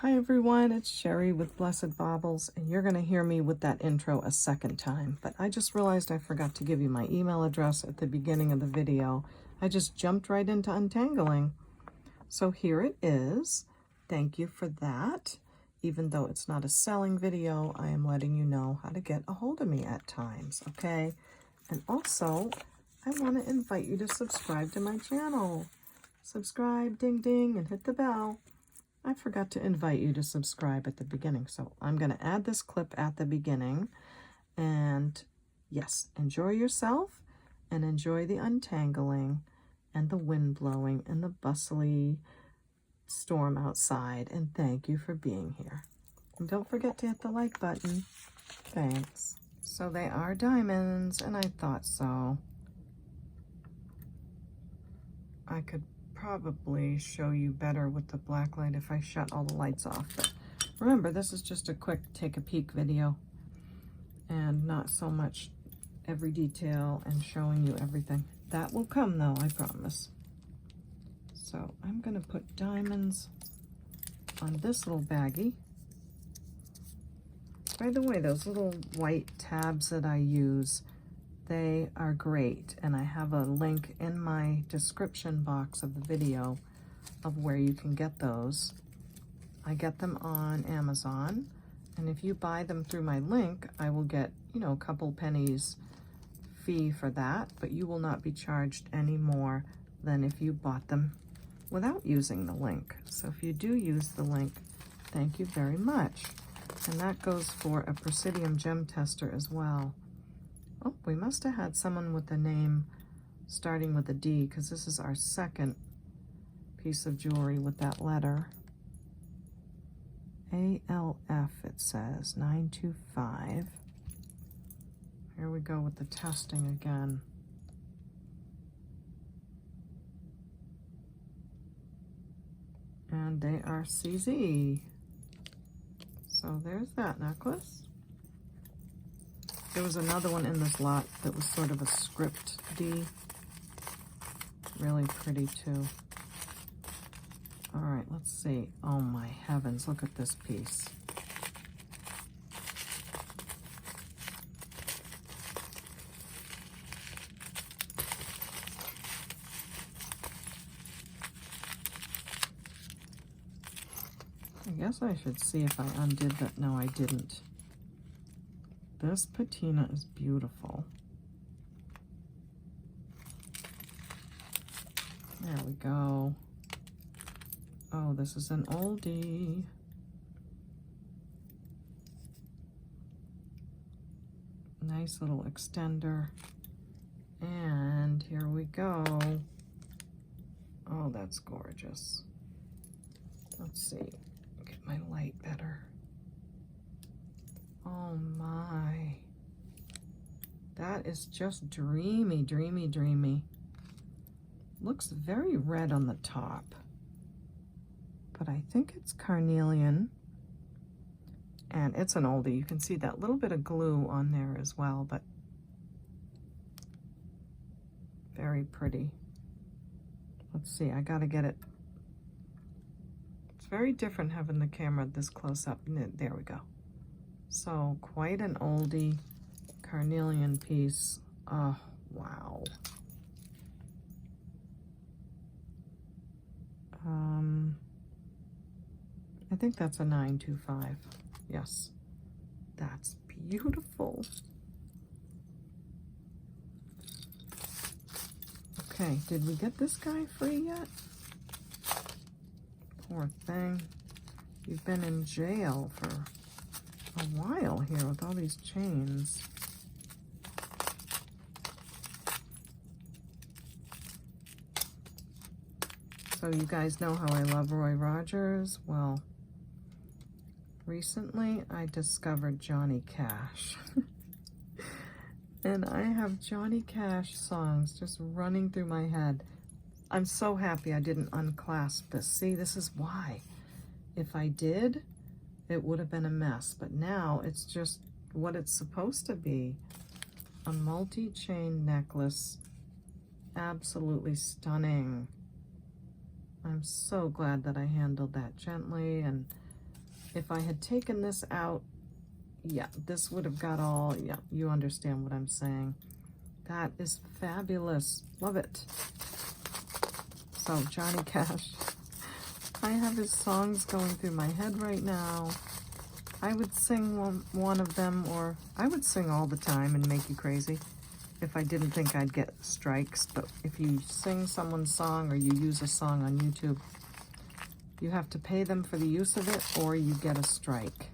Hi everyone, it's Sherry with Blessed Baubles, and you're going to hear me with that intro a second time, but I just realized I forgot to give you my email address at the beginning of the video. I just jumped right into untangling. So here it is. Thank you for that. Even though it's not a selling video, I am letting you know how to get a hold of me at times, okay? And also, I want to invite you to subscribe to my channel. Subscribe, ding ding, and hit the bell. I forgot to invite you to subscribe at the beginning, so I'm going to add this clip at the beginning. And yes, enjoy yourself and enjoy the untangling and the wind blowing and the bustly storm outside. And thank you for being here. And don't forget to hit the like button. Thanks. So they are diamonds, and I thought so. I could probably show you better with the black light if I shut all the lights off, but remember, this is just a quick take a peek video and not so much every detail and showing you everything. That will come though, I promise. So I'm going to put diamonds on this little baggie. By the way, those little white tabs that I use, they are great, and I have a link in my description box of the video of where you can get those. I get them on Amazon, and if you buy them through my link, I will get, you know, a couple pennies fee for that, but you will not be charged any more than if you bought them without using the link. So if you do use the link, thank you very much. And that goes for a Presidium gem tester as well. Oh, we must have had someone with a name starting with a D, because this is our second piece of jewelry with that letter. ALF, it says, 925. Here we go with the testing again. And they are CZ. So there's that necklace. There was another one in this lot that was sort of a script D. Really pretty too. All right, let's see. Oh my heavens, look at this piece. I guess I should see if I undid that. No, I didn't. This patina is beautiful. There we go. Oh, this is an oldie. Nice little extender. And here we go. Oh, that's gorgeous. Let's see. Get my light better. Oh my. That is just dreamy, dreamy, dreamy. Looks very red on the top, but I think it's carnelian, and it's an oldie. You can see that little bit of glue on there as well, but very pretty. Let's see, I gotta get it. It's very different having the camera this close up. There we go. So quite an oldie carnelian piece. Oh, wow. I think that's a 925. Yes, that's beautiful. Okay, did we get this guy free yet? Poor thing. You've been in jail for a while here with all these chains. So you guys know how I love Roy Rogers. Well, recently I discovered Johnny Cash. And I have Johnny Cash songs just running through my head. I'm so happy I didn't unclasp this. See, this is why. If I did, it would have been a mess. But now it's just what it's supposed to be. A multi-chain necklace. Absolutely stunning. I'm so glad that I handled that gently and If I had taken this out, yeah, this would have got all, yeah, you understand what I'm saying. That is fabulous. Love it. So, Johnny Cash. I have his songs going through my head right now. I would sing one of them, or I would sing all the time and make you crazy if I didn't think I'd get strikes. But if you sing someone's song or you use a song on YouTube, you have to pay them for the use of it or you get a strike.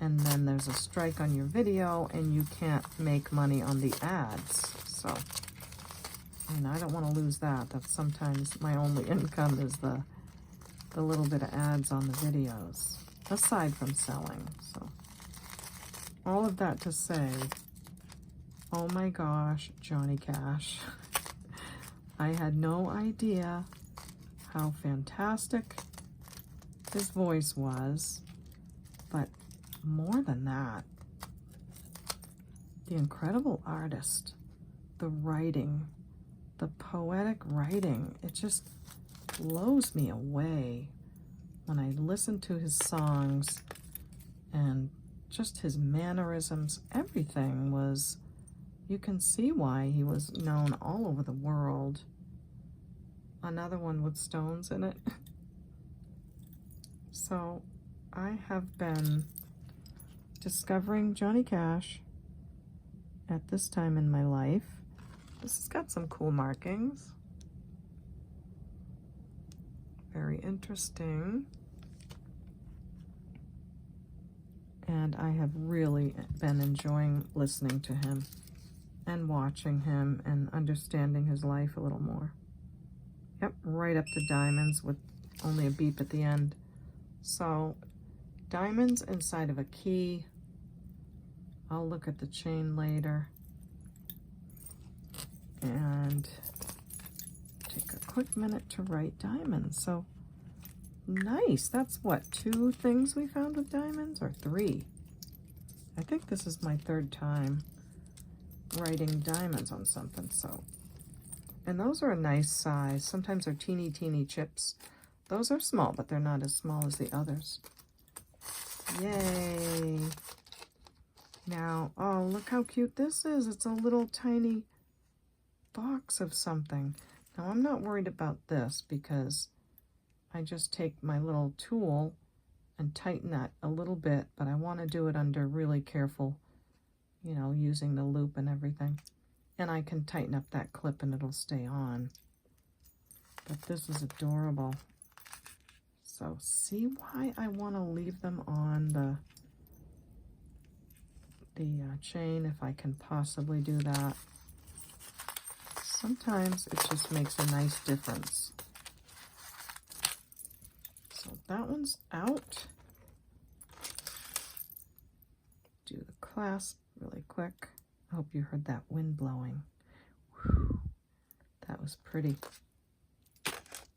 And then there's a strike on your video and you can't make money on the ads. So, I don't want to lose that. That's sometimes my only income is the little bit of ads on the videos, aside from selling. So, all of that to say, oh my gosh, Johnny Cash. I had no idea how fantastic his voice was, but more than that, the incredible artist, the writing, the poetic writing, it just blows me away when I listen to his songs, and just his mannerisms, everything was, you can see why he was known all over the world. Another one with stones in it. So I have been discovering Johnny Cash at this time in my life. This has got some cool markings. Very interesting. And I have really been enjoying listening to him and watching him and understanding his life a little more. Yep, right up to diamonds with only a beep at the end. So, diamonds inside of a key. I'll look at the chain later. And take a quick minute to write diamonds. So, nice. That's what, 2 things we found with diamonds, or 3? I think this is my 3rd time writing diamonds on something. So, and those are a nice size. Sometimes they're teeny chips. Those are small, but they're not as small as the others. Yay. Now, oh, look how cute this is. It's a little tiny box of something. Now, I'm not worried about this because I just take my little tool and tighten that a little bit, but I want to do it under really careful, you know, using the loop and everything. And I can tighten up that clip and it'll stay on. But this is adorable. So see why I want to leave them on the chain if I can possibly do that. Sometimes it just makes a nice difference. So that one's out. Do the clasp really quick. I hope you heard that wind blowing. Whew. That was pretty.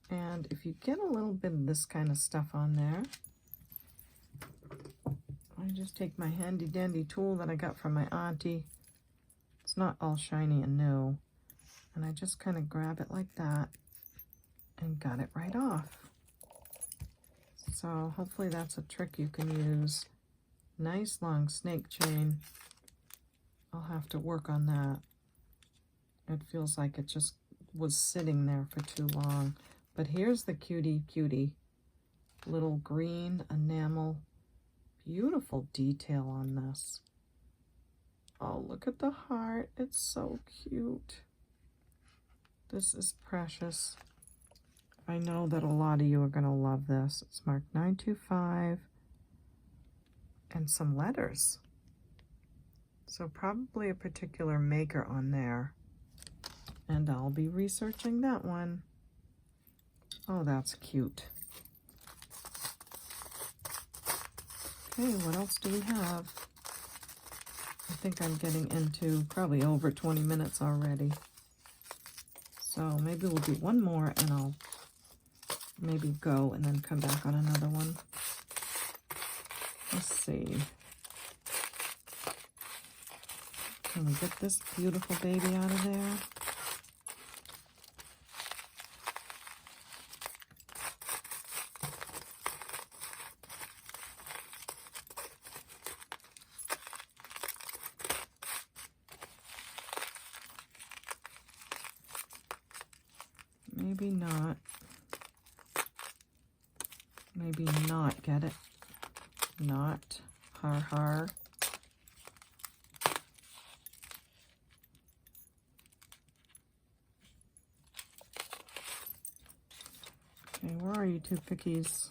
And if you get a little bit of this kind of stuff on there, I just take my handy dandy tool that I got from my auntie. It's not all shiny and new. And I just kind of grab it like that and got it right off. So hopefully that's a trick you can use. Nice long snake chain. I'll have to work on that. It feels like it just was sitting there for too long. But here's the cutie little green enamel. Beautiful detail on this. Oh, look at the heart. It's so cute. This is precious. I know that a lot of you are going to love this. It's marked 925 and some letters. So probably a particular maker on there. And I'll be researching that one. Oh, that's cute. Okay, what else do we have? I think I'm getting into probably over 20 minutes already. So maybe we'll do one more and I'll maybe go and then come back on another one. Let's see. Can we get this beautiful baby out of there? maybe not. Maybe not, get it? Not, har har. Okay, where are you two pickies?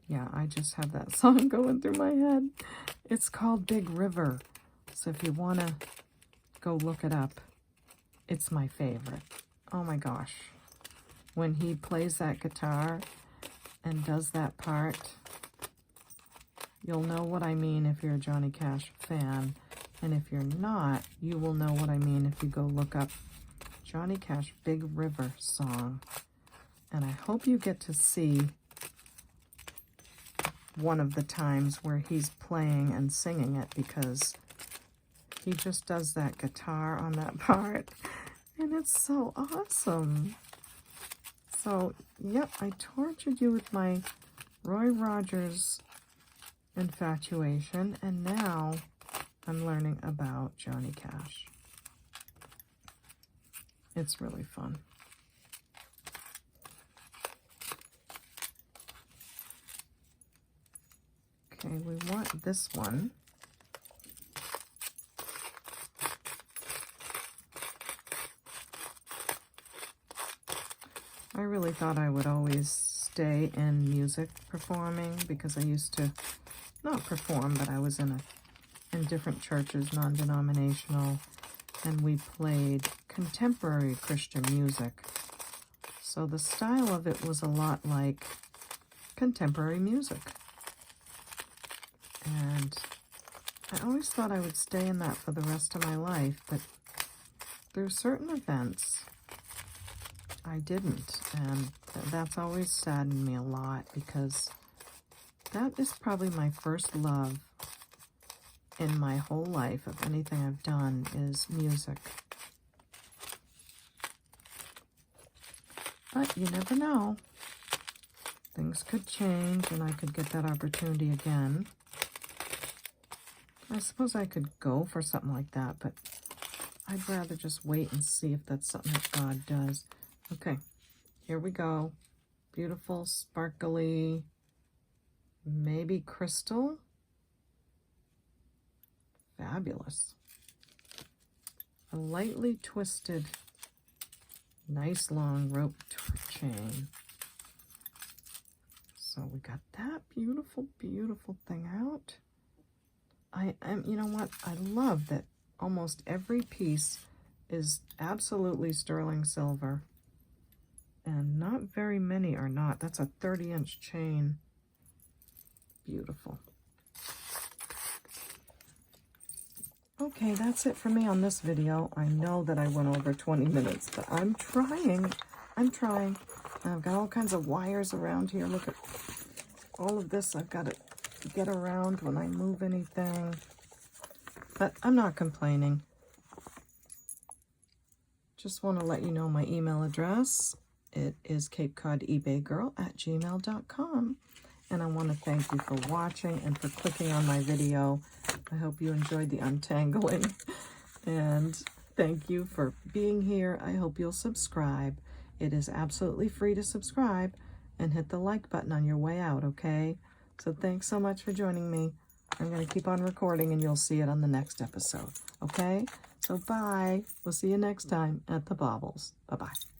Yeah, I just have that song going through my head. It's called Big River. So if you want to go look it up, it's my favorite. Oh my gosh. When he plays that guitar and does that part, you'll know what I mean if you're a Johnny Cash fan. And if you're not, you will know what I mean if you go look up Johnny Cash Big River song. And I hope you get to see one of the times where he's playing and singing it, because he just does that guitar on that part and it's so awesome. So, yep, I tortured you with my Roy Rogers infatuation, and now I'm learning about Johnny Cash. It's really fun. Okay, we want this one. I really thought I would always stay in music performing, because I used to not perform, but I was in different churches, non-denominational, and we played contemporary Christian music. So the style of it was a lot like contemporary music. And I always thought I would stay in that for the rest of my life, but through certain events, I didn't. And that's always saddened me a lot, because that is probably my first love in my whole life of anything I've done is music. But you never know. Things could change and I could get that opportunity again. I suppose I could go for something like that, but I'd rather just wait and see if that's something that God does. Okay, here we go. Beautiful, sparkly, maybe crystal. Fabulous. A lightly twisted, nice long rope chain. So we got that beautiful, beautiful thing out. You know what? I love that almost every piece is absolutely sterling silver. And not very many are not. That's a 30-inch chain. Beautiful. Okay, that's it for me on this video. I know that I went over 20 minutes, but I'm trying. I've got all kinds of wires around here. Look at all of this. I've got to get around when I move anything. But I'm not complaining. Just want to let you know my email address. It is CapeCodEbayGirl@gmail.com. And I want to thank you for watching and for clicking on my video. I hope you enjoyed the untangling. And thank you for being here. I hope you'll subscribe. It is absolutely free to subscribe, and hit the like button on your way out, okay? So thanks so much for joining me. I'm going to keep on recording and you'll see it on the next episode, okay? So bye. We'll see you next time at the Baubles. Bye-bye.